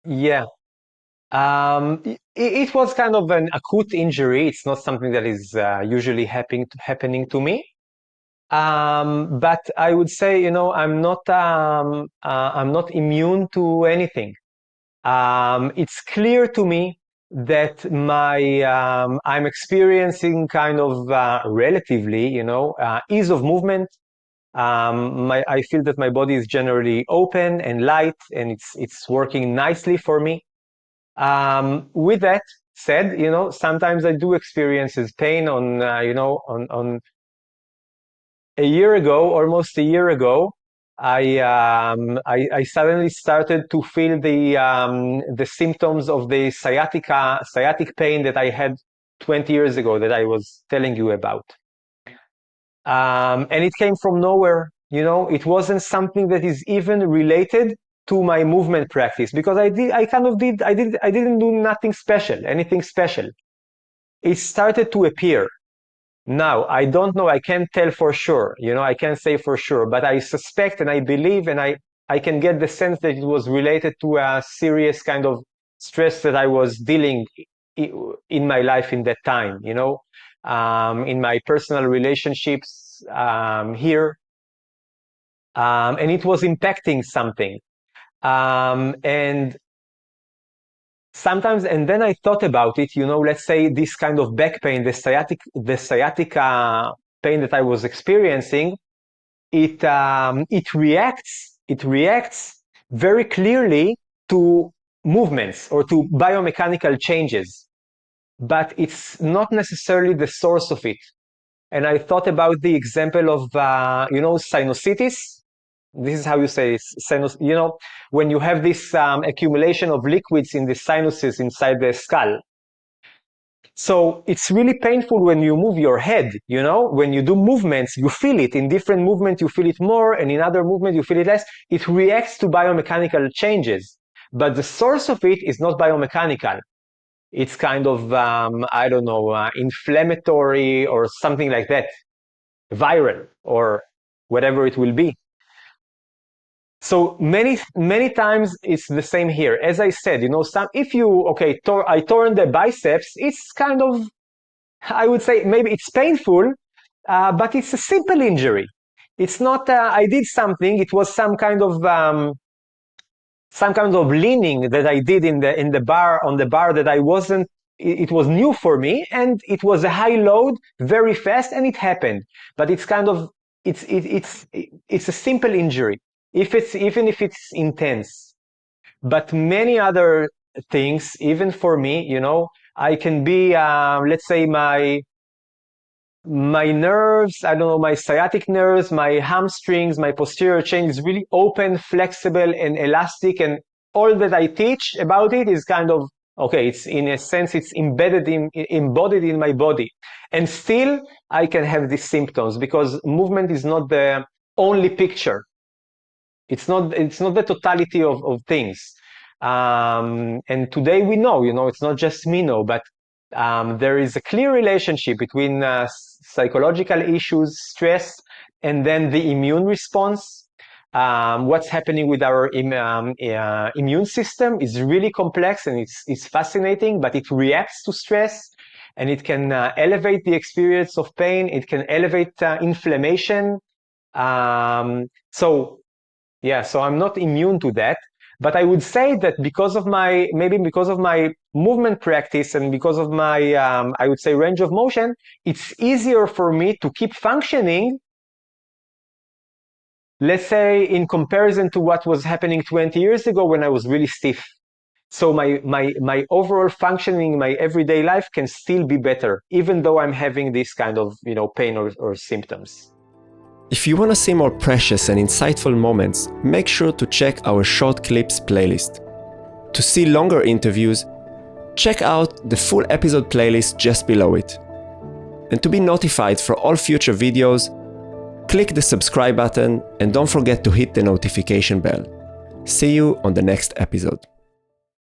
Yeah. It was kind of an acute injury. It's not something that is usually happening to me. But I would say, I'm not immune to anything. It's clear to me that I'm experiencing kind of relatively, ease of movement. I feel that my body is generally open and light, and it's working nicely for me. With that said, sometimes I do experience pain on a year ago, almost a year ago, I suddenly started to feel the symptoms of the sciatic pain that I had 20 years ago that I was telling you about. And it came from nowhere. It wasn't something that is even related to my movement practice, because I didn't do anything special. It started to appear. Now, I don't know, I can't tell for sure, I can't say for sure, but I suspect and I believe and I can get the sense that it was related to a serious kind of stress that I was dealing in my life in that time, in my personal relationships here, and it was impacting something. And sometimes, and then I thought about it, let's say this kind of back pain, the sciatic pain that I was experiencing, it reacts very clearly to movements or to biomechanical changes, but it's not necessarily the source of it. And I thought about the example of, sinusitis. This is how you say sinus, when you have this accumulation of liquids in the sinuses inside the skull. So it's really painful when you move your head, when you do movements, you feel it. In different movements, you feel it more, and in other movements, you feel it less. It reacts to biomechanical changes, but the source of it is not biomechanical. It's kind of, I don't know, inflammatory or something like that, viral or whatever it will be. So many times it's the same here. As I said, I torn the biceps. It's kind of, I would say, maybe it's painful, but it's a simple injury. It's not. I did something. It was some kind of leaning that I did on the bar that I wasn't. It was new for me, and it was a high load, very fast, and it happened. But it's kind of it's a simple injury, even if it's intense. But many other things, even for me, I can be, let's say, my nerves, I don't know, my sciatic nerves, my hamstrings, my posterior chain is really open, flexible, and elastic. And all that I teach about it is kind of, okay, it's in a sense, it's embodied in my body. And still, I can have these symptoms because movement is not the only picture. It's not the totality of things. And today we know, it's not just me know, but there is a clear relationship between psychological issues, stress, and then the immune response. What's happening with our immune system is really complex, and it's fascinating, but it reacts to stress, and it can elevate the experience of pain. It can elevate inflammation. So I'm not immune to that. But I would say that because of my movement practice and because of my, I would say, range of motion, it's easier for me to keep functioning, let's say, in comparison to what was happening 20 years ago when I was really stiff. So my overall functioning, my everyday life can still be better, even though I'm having this kind of, pain or symptoms. If you want to see more precious and insightful moments, make sure to check our short clips playlist. To see longer interviews, check out the full episode playlist just below it. And to be notified for all future videos, click the subscribe button and don't forget to hit the notification bell. See you on the next episode.